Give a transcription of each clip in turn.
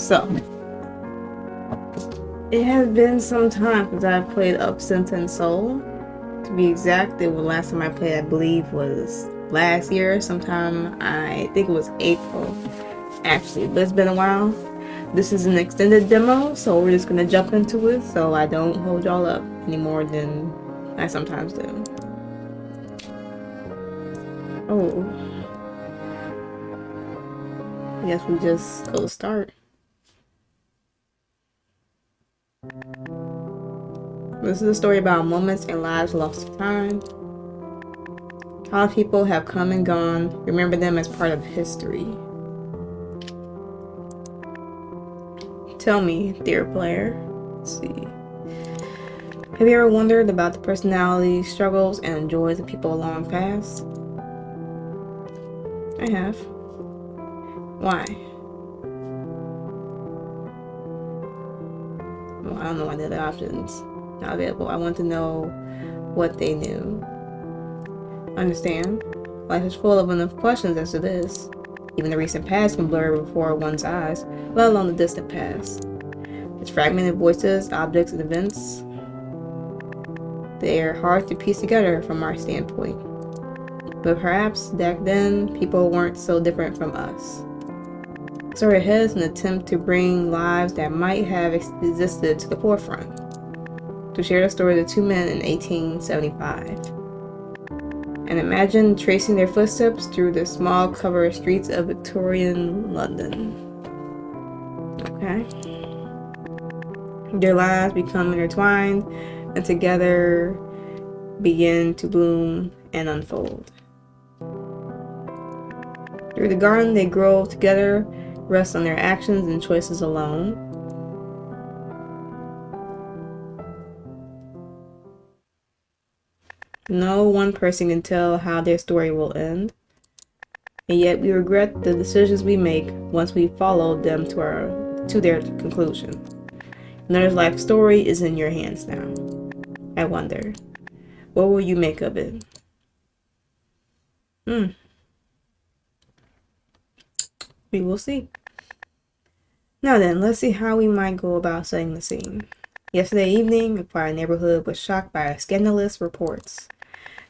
So, it has been some time since I've played Absinthe and Soul. To be exact, the last time I played, I believe, was last year, sometime, I think it was April, actually, but it's been a while. This is an extended demo, so we're just gonna jump into it so I don't hold y'all up any more than I sometimes do. Oh. I guess we just go start. This is a story about moments in lives lost to time. How people have come and gone, remember them as part of history. Tell me, dear player. Let's see. Have you ever wondered about the personalities, struggles, and joys of people long past? I have. Why? Well, I don't know why the other options not available. I want to know what they knew. Understand? Life is full of enough questions as to this. Even the recent past can blur before one's eyes, let alone the distant past. Its fragmented voices, objects, and events, they are hard to piece together from our standpoint. But perhaps back then, people weren't so different from us. The story ahead is an attempt to bring lives that might have existed to the forefront. To share the story of the two men in 1875. And imagine tracing their footsteps through the smog-covered streets of Victorian London. Okay. Their lives become intertwined and together begin to bloom and unfold. Through the garden they grow together, rest on their actions and choices alone. No one person can tell how their story will end, and yet we regret the decisions we make once we follow them to their conclusion. Another life story is in your hands now. I wonder, what will you make of it? We will see. Now then, let's see how we might go about setting the scene. Yesterday evening, a quiet neighborhood was shocked by scandalous reports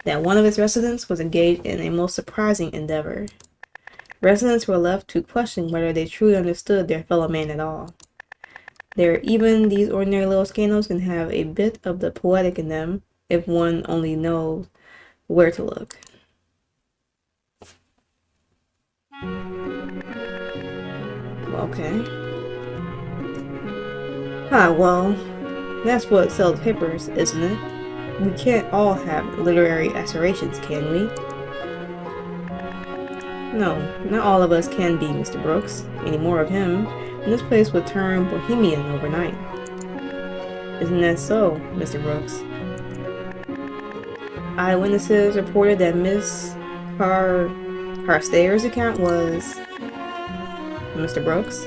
that one of its residents was engaged in a most surprising endeavor. Residents were left to question whether they truly understood their fellow man at all. Even these ordinary little scandals can have a bit of the poetic in them if one only knows where to look. Okay. Well, that's what sells papers, isn't it? We can't all have literary aspirations, can we? No, not all of us can be Mr. Brooks. Any more of him, and this place would turn bohemian overnight. Isn't that so, Mr. Brooks? Eyewitnesses reported that Miss Carstairs' account was Mr. Brooks.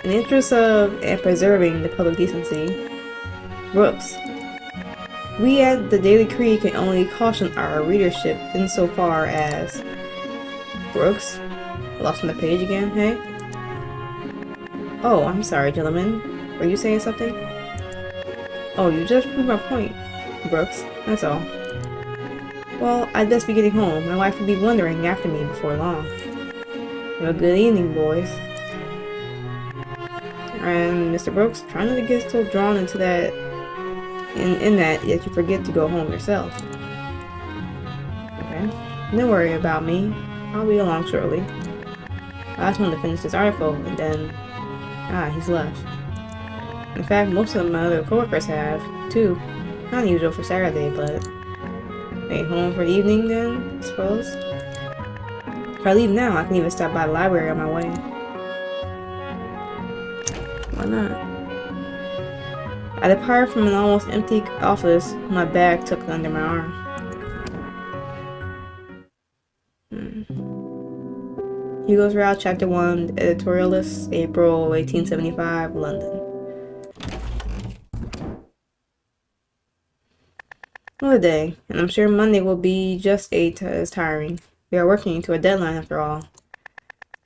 In the interest of and preserving the public decency, Brooks. We at the Daily Creed can only caution our readership insofar as Brooks. Lost on the page again, hey? Oh, I'm sorry, gentlemen. Were you saying something? Oh, you just proved my point, Brooks. That's all. Well, I'd best be getting home. My wife will be wondering after me before long. Well, good evening, boys. And Mr. Brooks, try not to get so drawn into that, in that you forget to go home yourself. Okay, don't worry about me. I'll be along shortly. I just wanted to finish this article, and then, he's left. In fact, most of my other coworkers have, too. Not unusual for Saturday, but they home for the evening then, I suppose. If I leave now, I can even stop by the library on my way. Why not? I departed from an almost empty office, my bag tucked under my arm. Hugo's Route, Chapter 1, Editorialist, April 1875, London. What a day, and I'm sure Monday will be just as tiring. We are working to a deadline after all.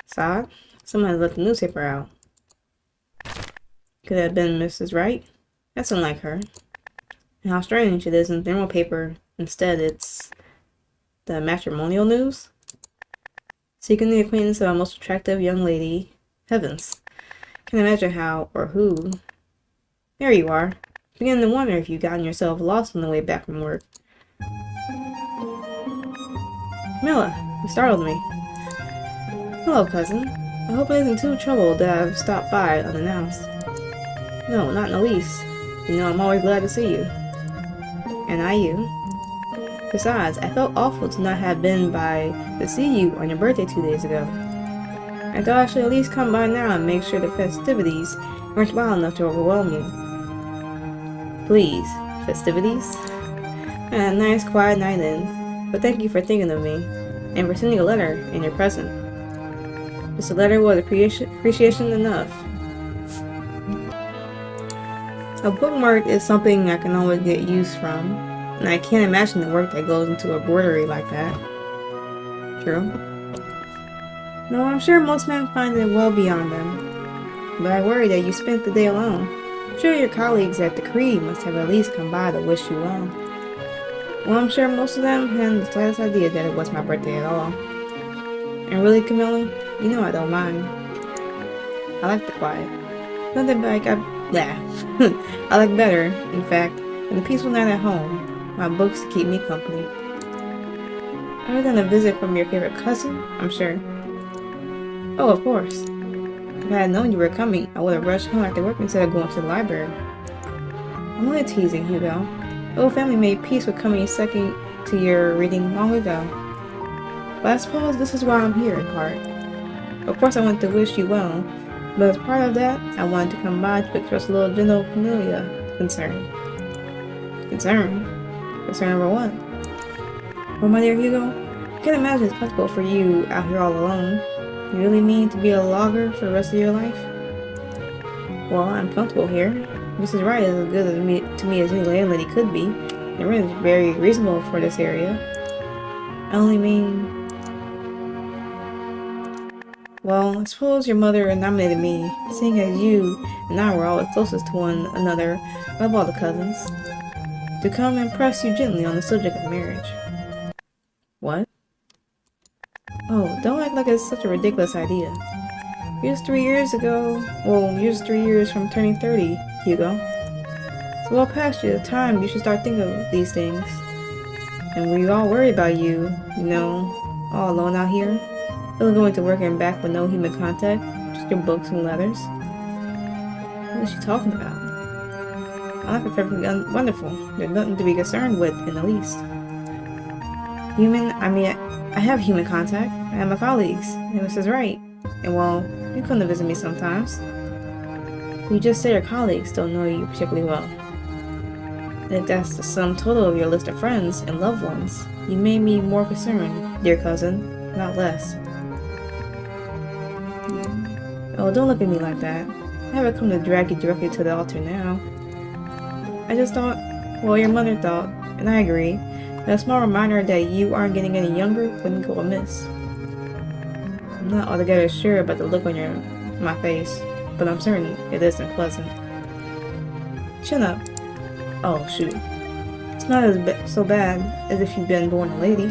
Sad? Someone has left the newspaper out. Could it have been Mrs. Wright? That's unlike her. And how strange it is in thermal paper. Instead, it's the matrimonial news. Seeking the acquaintance of a most attractive young lady. Heavens. Can't imagine how or who. There you are. Beginning to wonder if you've gotten yourself lost on the way back from work. Camilla, you startled me. Hello, cousin. I hope it isn't too troubled that I've stopped by unannounced. No, not in the least. You know I'm always glad to see you. And I you. Besides, I felt awful to not have been by to see you on your birthday 2 days ago. I thought I should at least come by now and make sure the festivities weren't wild enough to overwhelm you. Please, festivities? I had a nice quiet night in, but thank you for thinking of me, and for sending a letter in your present. Just a letter was appreciation enough. A bookmark is something I can always get use from, and I can't imagine the work that goes into a embroidery like that. True. No, I'm sure most men find it well beyond them, but I worry that you spent the day alone. I'm sure your colleagues at the Creed must have at least come by to wish you well. Well, I'm sure most of them hadn't the slightest idea that it was my birthday at all. And really, Camilla, you know I don't mind. I like the quiet. Nothing like I like better, in fact, than a peaceful night at home. My books to keep me company. Other than a visit from your favorite cousin, I'm sure. Oh, of course. If I had known you were coming, I would have rushed home after work instead of going to the library. I'm only teasing, Hugo. The whole family made peace with coming second to your reading long ago. But I suppose this is why I'm here, in part. Of course I want to wish you well, but as part of that, I wanted to come by to express a little gentle familia concern. Concern? Concern over what? Well, my dear Hugo, I can't imagine it's possible for you out here all alone. You really mean to be a logger for the rest of your life? Well, I'm comfortable here. Mrs. Wright is as good to me as any landlady could be. The rent is very reasonable for this area. I only mean... Well, I suppose your mother nominated me, seeing as you and I were always closest to one another of all the cousins, to come and press you gently on the subject of marriage. What? Oh, don't act like it's such a ridiculous idea. You're just 3 years from turning 30, Hugo. It's well past your time you should start thinking of these things. And we all worry about you, all alone out here. Still going to work and back with no human contact, just your books and letters. What is she talking about? My life is perfectly wonderful. There's nothing to be concerned with in the least. I have human contact. I have my colleagues, and Mrs. Wright. And well, you come to visit me sometimes. You just say your colleagues don't know you particularly well. And if that's the sum total of your list of friends and loved ones, you made me more concerned, dear cousin, not less. Oh, don't look at me like that. I haven't come to drag you directly to the altar now. I just thought, well, your mother thought, and I agree, that a small reminder that you aren't getting any younger wouldn't go amiss. I'm not altogether sure about the look on my face, but I'm certain it isn't pleasant. Chin up. Oh, shoot. It's not so bad as if you'd been born a lady.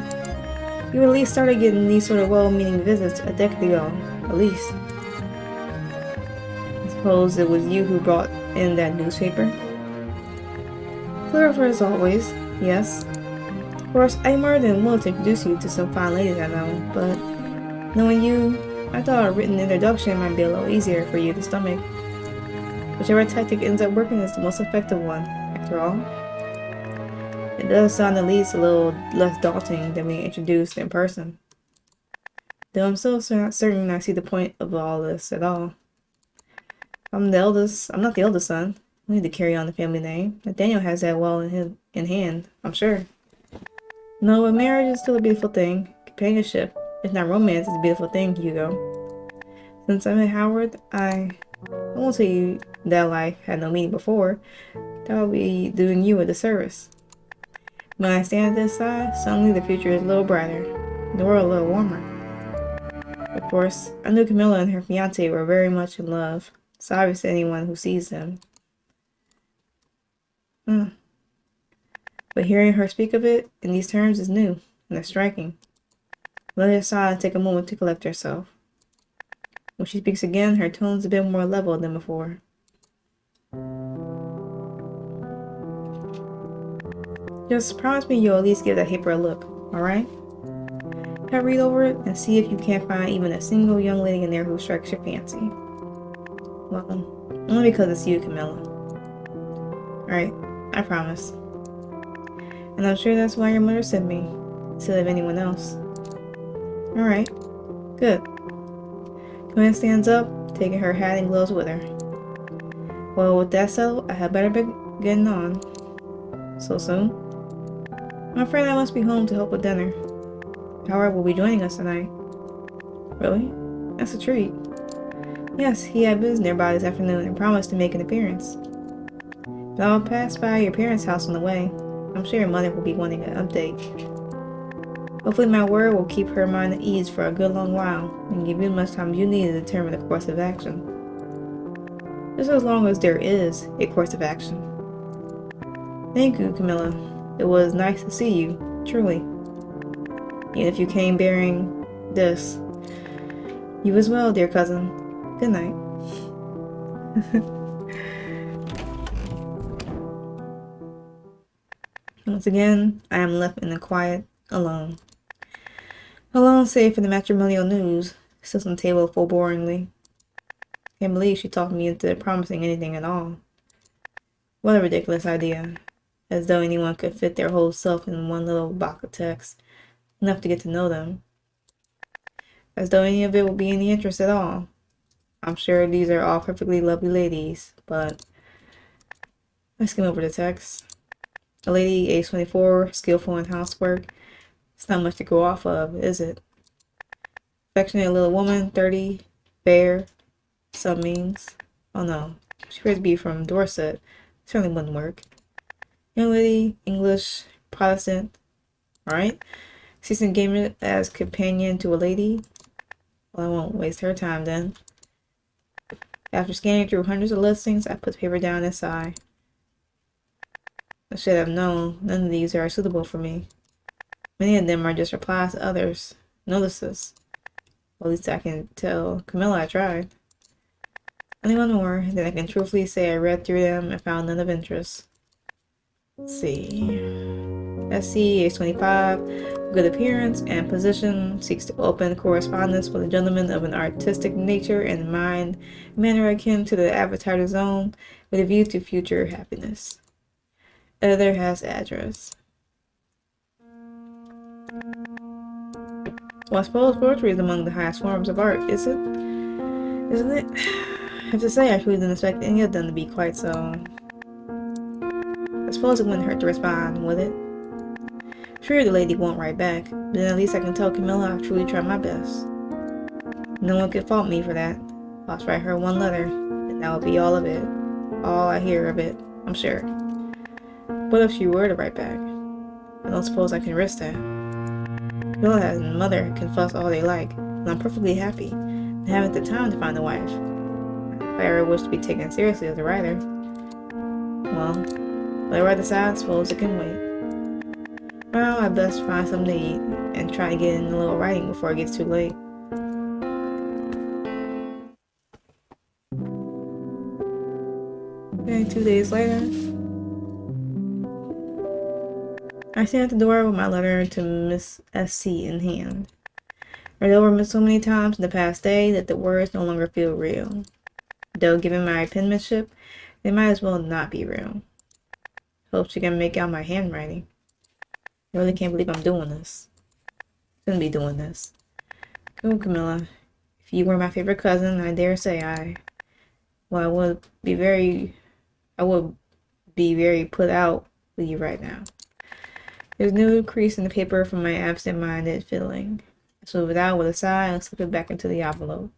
You at least started getting these sort of well-meaning visits a decade ago, at least. I suppose it was you who brought in that newspaper? Clever as always, yes. Of course, I'm more than willing to introduce you to some fine ladies I know, but knowing you, I thought a written introduction might be a little easier for you to stomach. Whichever tactic ends up working is the most effective one, after all. It does sound at least a little less daunting than being introduced in person. Though I'm still not certain I see the point of all this at all. I'm not the eldest son. I need to carry on the family name. Nathaniel has that well in hand, I'm sure. No, but marriage is still a beautiful thing. Companionship, if not romance, is a beautiful thing, Hugo. Since I met Howard, I won't tell you that life had no meaning before. That would be doing you a disservice. When I stand at this side, suddenly the future is a little brighter, the world a little warmer. Of course, I knew Camilla and her fiancé were very much in love, It's obvious to anyone who sees them. But hearing her speak of it in these terms is new, and they're striking. Let her sigh and take a moment to collect herself. When she speaks again, her tone's a bit more level than before. Just promise me you'll at least give that paper a look, alright? Have a read over it and see if you can't find even a single young lady in there who strikes your fancy. Well, only because it's you, Camilla. Alright, I promise. And I'm sure that's why your mother sent me, instead of anyone else. Alright, good. Camilla stands up, taking her hat and gloves with her. Well, with that settled, I had better be getting on. So soon? I'm afraid I must be home to help with dinner. Howard will be joining us tonight. Really? That's a treat. Yes, he had business nearby this afternoon and promised to make an appearance. But I'll pass by your parents' house on the way. I'm sure your mother will be wanting an update. Hopefully my word will keep her mind at ease for a good long while and give you as much time as you need to determine the course of action. Just as long as there is a course of action. Thank you, Camilla. It was nice to see you, truly. Even if you came bearing this. You as well, dear cousin. Good night. Once again, I am left in the quiet, alone. Alone save for the matrimonial news, sits on the table foreboringly. Can't believe she talked me into promising anything at all. What a ridiculous idea. As though anyone could fit their whole self in one little box of text, enough to get to know them. As though any of it would be any interest at all. I'm sure these are all perfectly lovely ladies, but I skim over the text. A lady, age 24, skillful in housework. It's not much to go off of, is it? Affectionate little woman, 30, fair, some means. Oh no, she appears to be from Dorset. Certainly wouldn't work. Young lady, English, Protestant, right? Sees engagement as companion to a lady. Well, I won't waste her time then. After scanning through hundreds of listings, I put the paper down and sigh. I should have known none of these are suitable for me. Many of them are just replies to others' notices. Well, at least I can tell Camilla I tried. Only one more, then I can truthfully say I read through them and found none of interest. Let's see. SC, age 25, good appearance and position, seeks to open correspondence with a gentleman of an artistic nature and manner akin to the advertiser's own, with a view to future happiness. Editor has address. Well, I suppose poetry is among the highest forms of art, is it? Isn't it? I have to say, I truly didn't expect any of them to be quite so. I suppose it wouldn't hurt to respond, would it? Sure, the lady won't write back, but then at least I can tell Camilla I've truly tried my best. No one could fault me for that. I'll just write her one letter, and that will be all of it. All I hear of it, I'm sure. What if she were to write back? I don't suppose I can risk that. Camilla and mother can fuss all they like, and I'm perfectly happy, and haven't the time to find a wife. If I ever wish to be taken seriously as a writer. Well, whatever I decide, I suppose it can wait. Well, I best find something to eat and try to get in a little writing before it gets too late. Okay, 2 days later. I stand at the door with my letter to Miss S.C. in hand. Read over so many times in the past day that the words no longer feel real. Though given my penmanship, they might as well not be real. Hope she can make out my handwriting. I really can't believe I'm doing this. Shouldn't be doing this. Oh, Camilla, if you were my favorite cousin, I dare say I would be very put out with you right now. There's no crease in the paper from my absent-minded fiddling. I smoothed it out with a sigh and slipped it back into the envelope.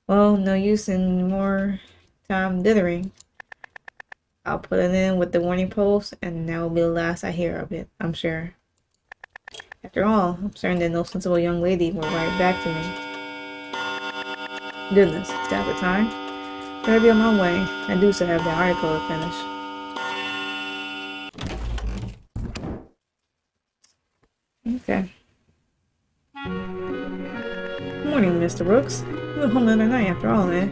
Well, no use in more time dithering. I'll put it in with the warning post, and that will be the last I hear of it, I'm sure. After all, I'm certain that no sensible young lady will write back to me. Goodness, is that the time? Better be on my way. I do still have that article to finish. Okay. Good morning, Mr. Brooks. You were home the other night after all, eh?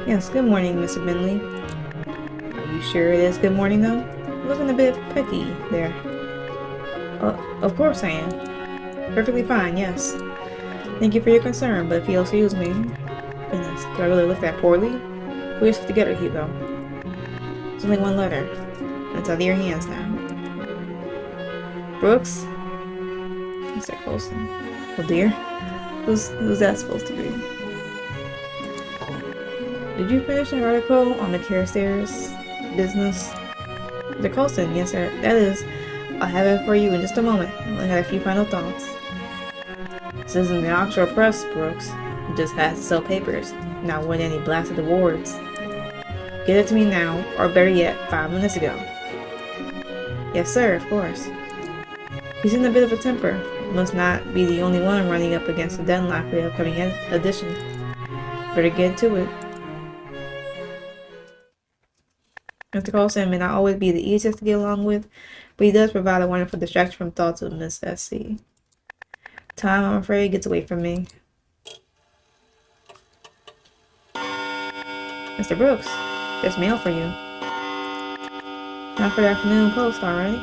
Yes, good morning, Mr. Binley. Are you sure it is good morning, though? You're looking a bit pecky there. Of course I am. Perfectly fine, yes. Thank you for your concern, but if you'll excuse me... Goodness, do I really look that poorly? Pull yourself together, Hugo. There's only one letter. And it's out of your hands now. Brooks? Mr. Colson. Oh dear. Who's that supposed to be? Did you finish an article on the Carstairs business? Mr. Colson, yes sir. That is, I'll have it for you in just a moment. I only had a few final thoughts. This isn't the offshore press, Brooks. It just has to sell papers, not win any blasted awards. Get it to me now, or better yet, 5 minutes ago. Yes sir, of course. He's in a bit of a temper. Must not be the only one running up against the deadline for the upcoming edition. Better get to it. Mr. Colson may not always be the easiest to get along with, but he does provide a wonderful distraction from thoughts of Miss S.C. Time, I'm afraid, gets away from me. Mr. Brooks, there's mail for you. Not for the afternoon post, already?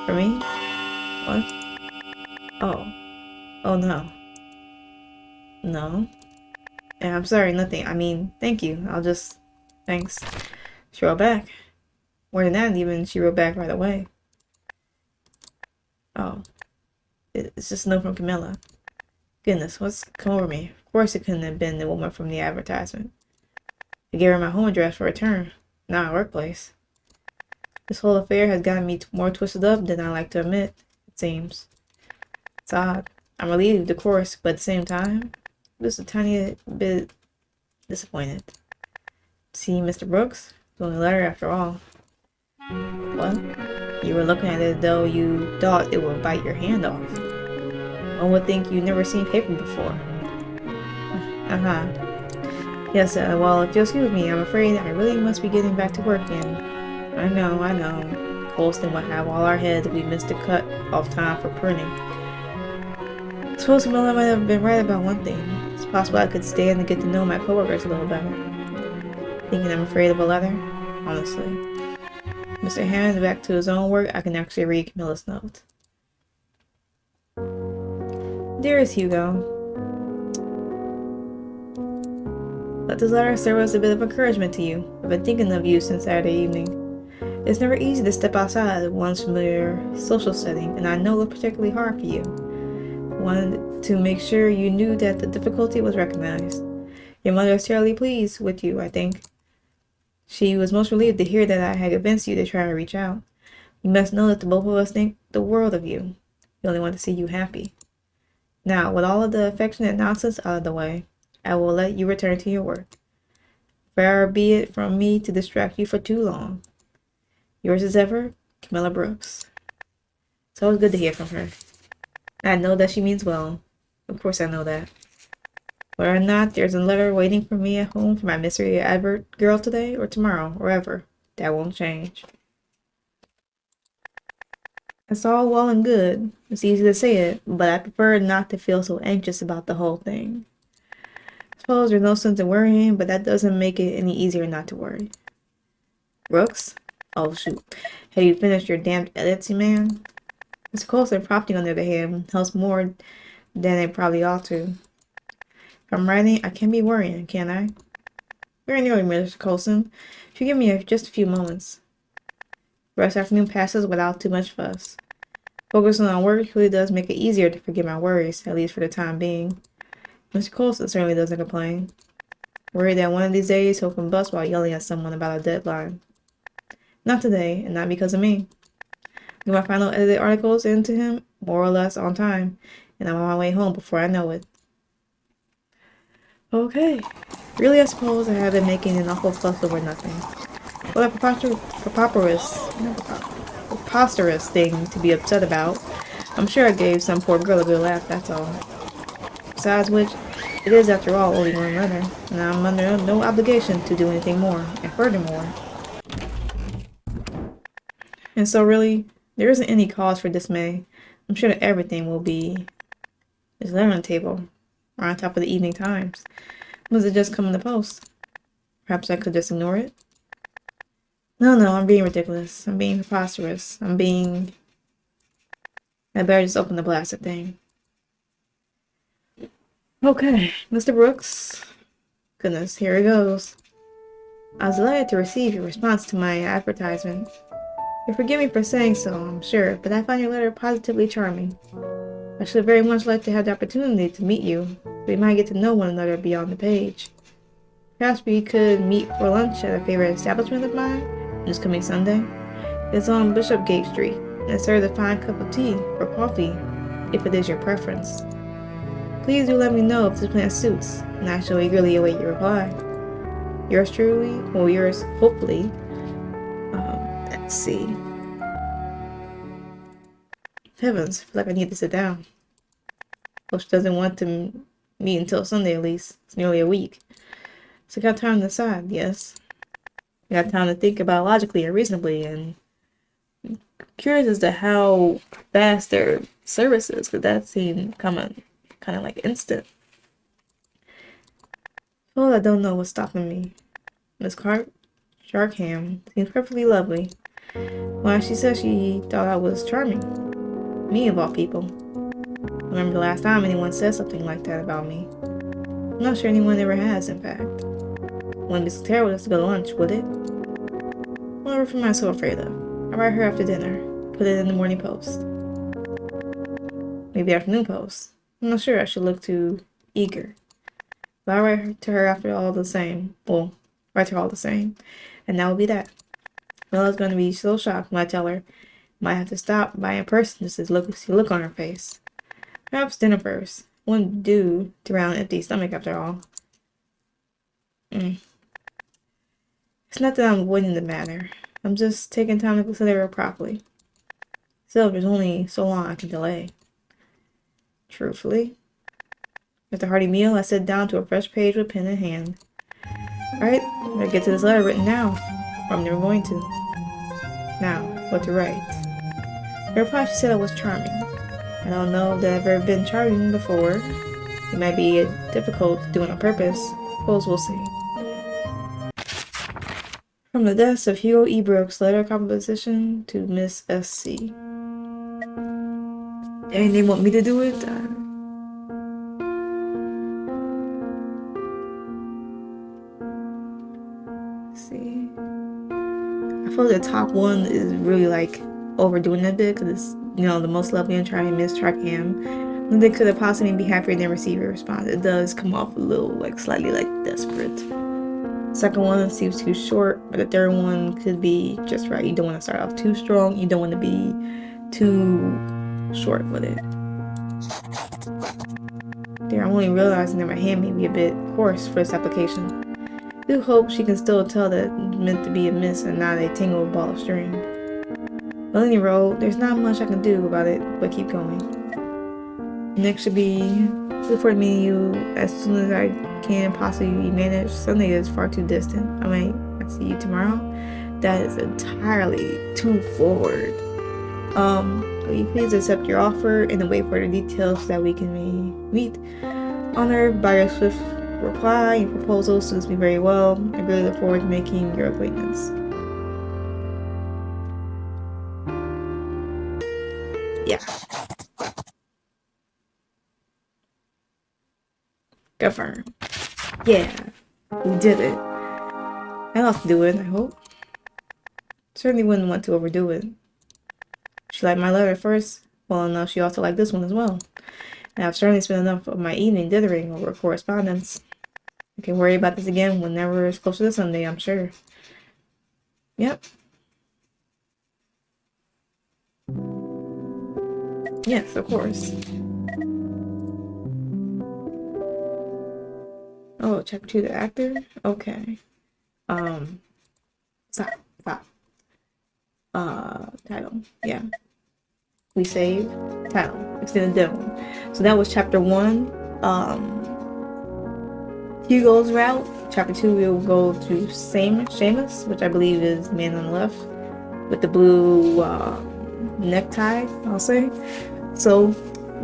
For me? What? Oh. Oh no. No. Yeah, I'm sorry, nothing. I mean, thank you. I'll just... Thanks. She wrote back. More than that, even, she wrote back right away. Oh. It's just a note from Camilla. Goodness, what's come over me? Of course it couldn't have been the woman from the advertisement. I gave her my home address for return, not my workplace. This whole affair has gotten me more twisted up than I like to admit, it seems. It's odd. I'm relieved, of course, but at the same time, just a tiny bit disappointed. See, Mr. Brooks? It's only a letter after all. What? You were looking at it though you thought it would bite your hand off. One would think you'd never seen paper before. Yes, well, if you'll excuse me, I'm afraid I really must be getting back to work again. I know. Colston will have all our heads if we missed a cut off time for printing. I suppose Camilla might have been right about one thing. It's possible I could stand to get to know my coworkers a little better. Thinking I'm afraid of a letter? Honestly. Mr. Hammond back to his own work, I can actually read Camilla's note. Dearest Hugo, let this letter serve as a bit of encouragement to you. I've been thinking of you since Saturday evening. It's never easy to step outside one's familiar social setting, and I know it was particularly hard for you. I wanted to make sure you knew that the difficulty was recognized. Your mother is terribly pleased with you, I think. She was most relieved to hear that I had convinced you to try to reach out. You must know that the both of us think the world of you. We only want to see you happy. Now, with all of the affectionate nonsense out of the way, I will let you return to your work. Far be it from me to distract you for too long. Yours as ever, Camilla Brooks. It's always good to hear from her. I know that she means well. Of course I know that. Whether or not there's a letter waiting for me at home for my mystery advert girl today or tomorrow or ever, that won't change. It's all well and good. It's easy to say it, but I prefer not to feel so anxious about the whole thing. I suppose there's no sense in worrying, but that doesn't make it any easier not to worry. Brooks? Oh shoot. Have you finished your damned edits, man? Mr. Colson prompting on the other hand helps more than it probably ought to. If I'm writing, I can't be worrying, can I? Very nearly, Mr. Colson. If you give me just a few moments. The rest of the afternoon passes without too much fuss. Focusing on work really does make it easier to forget my worries, at least for the time being. Mr. Colson certainly doesn't complain. Worried that one of these days he'll combust while yelling at someone about a deadline. Not today, and not because of me. Get my final edited articles into him, more or less on time, and I'm on my way home before I know it. Okay. Really, I suppose I have been making an awful fuss over nothing. What a preposterous thing to be upset about. I'm sure I gave some poor girl a good laugh, that's all. Besides which, It is, after all, only one letter, and I'm under no obligation to do anything more. And furthermore, and so really, there isn't any cause for dismay. I'm sure that everything will be just there on the table, or on top of the Evening Times. Was it just come in the post? Perhaps I could just ignore it? No, I'm being ridiculous. I'm being preposterous. I better just open the blasted thing. Okay, Mr. Brooks. Goodness, here it goes. I was delighted to receive your response to my advertisement. You forgive me for saying so, I'm sure, but I find your letter positively charming. I should very much like to have the opportunity to meet you, so we might get to know one another beyond the page. Perhaps we could meet for lunch at a favorite establishment of mine this coming Sunday. It's on Bishopgate Street, and serves a fine cup of tea or coffee, if it is your preference. Please do let me know if this plan suits, and I shall eagerly await your reply. Yours truly, well, yours hopefully. Let's see. Heavens, I feel like I need to sit down. Hope she doesn't want to meet until Sunday at least. It's nearly a week. So I got time to decide, yes. I got time to think about logically and reasonably, and I'm curious as to how fast their service is, because that seemed kind of like instant. Oh, I don't know what's stopping me. Miss Charkham seems perfectly lovely. Why, she said she thought I was charming. Me, of all people. I remember the last time anyone said something like that about me. I'm not sure anyone ever has, in fact. Wouldn't be so terrible just to go to lunch, would it? Whatever am I so afraid of? I'll write her after dinner. Put it in the Morning Post. Maybe Afternoon Post. I'm not sure I should look too eager. But I'll write to her after all the same. Well, write to her all the same. And that will be that. Bella's going to be so shocked when I tell her. Might have to stop by in person just to see the look on her face. Perhaps dinner first. Wouldn't do to round an empty stomach after all. It's not that I'm avoiding the matter. I'm just taking time to consider it properly. Still, there's only so long I can delay. Truthfully. After a hearty meal, I sat down to a fresh page with pen in hand. Alright, I better get to this letter written now, or I'm never going to. Now, what to write? The reply, she said I was charming. I don't know that I've ever been charming before. It might be difficult to do it on purpose. Suppose we'll see. From the desk of Hugo E. Brooks, letter composition to Miss S.C. Dang, they want me to do it? Let's see. I feel like the top one is really like overdoing it a bit, because it's, the most lovely and charming Miss Charkham. They could have possibly be happier than receive a response. It does come off a little, slightly desperate. Second one seems too short, but the third one could be just right. You don't want to start off too strong. You don't want to be too short with it. There, I'm only realizing that my hand may be a bit coarse for this application. I do hope she can still tell that it's meant to be a miss and not a tangled ball of string. Well, any road, there's not much I can do about it, but keep going. Next should be look forward to meeting you as soon as I can possibly manage. Sunday is far too distant. I might see you tomorrow. That is entirely too forward. Will you please accept your offer and wait for the details so that we can meet? Honored by your swift reply. Your proposal suits me very well. I really look forward to making your acquaintance. Yeah. Confirm. Yeah, we did it. I'll have to do it, I hope. Certainly wouldn't want to overdo it. She liked my letter first. Well enough, she also liked this one as well. And I've certainly spent enough of my evening dithering over correspondence. I can worry about this again whenever it's closer to Sunday, I'm sure. Yep. Yes, of course. Oh, chapter 2, the actor? Okay. Stop. Title. Yeah. We save. Title. Extended demo. So that was chapter 1. Hugo's route. Chapter 2, we will go to Seamus, which I believe is the man on the left, with the blue necktie, I'll say. So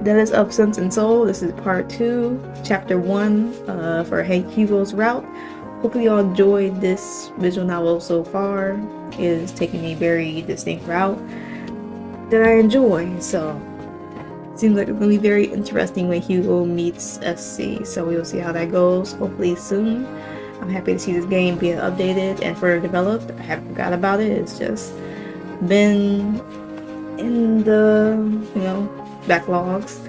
that is Of Sense and Soul. This is part 2, chapter 1 for Hugo's route. Hopefully y'all enjoyed this visual novel so far. It is taking a very distinct route that I enjoy. So seems like it's going to be very interesting when Hugo meets SC. So we will see how that goes, hopefully soon. I'm happy to see this game being updated and further developed. I haven't forgot about it. It's just been in the, backlogs.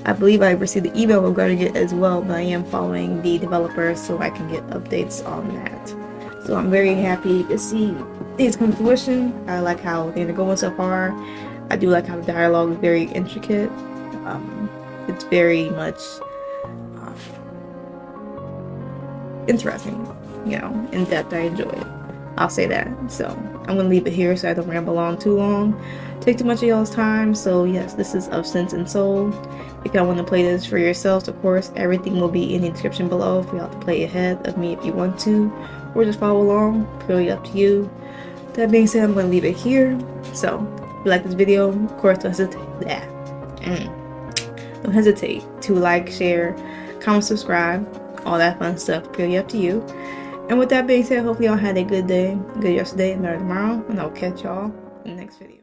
I believe I received the email regarding it as well, but I am following the developers so I can get updates on that. So I'm very happy to see things come to fruition. I like how things are going so far. I do like how the dialogue is very intricate. It's very much interesting, in depth. I enjoy it. I'll say that. So I'm gonna leave it here so I don't ramble on too long, take too much of y'all's time. So yes, this is Of Sense and Soul. If y'all want to play this for yourselves, of course, everything will be in the description below for y'all to play ahead of me if you want to, or just follow along. Purely up to you. That being said, I'm gonna leave it here. So if you like this video, of course, don't hesitate to like, share, comment, subscribe, all that fun stuff. Purely up to you. And with that being said, hopefully y'all had a good day, good yesterday, and better tomorrow, and I'll catch y'all in the next video.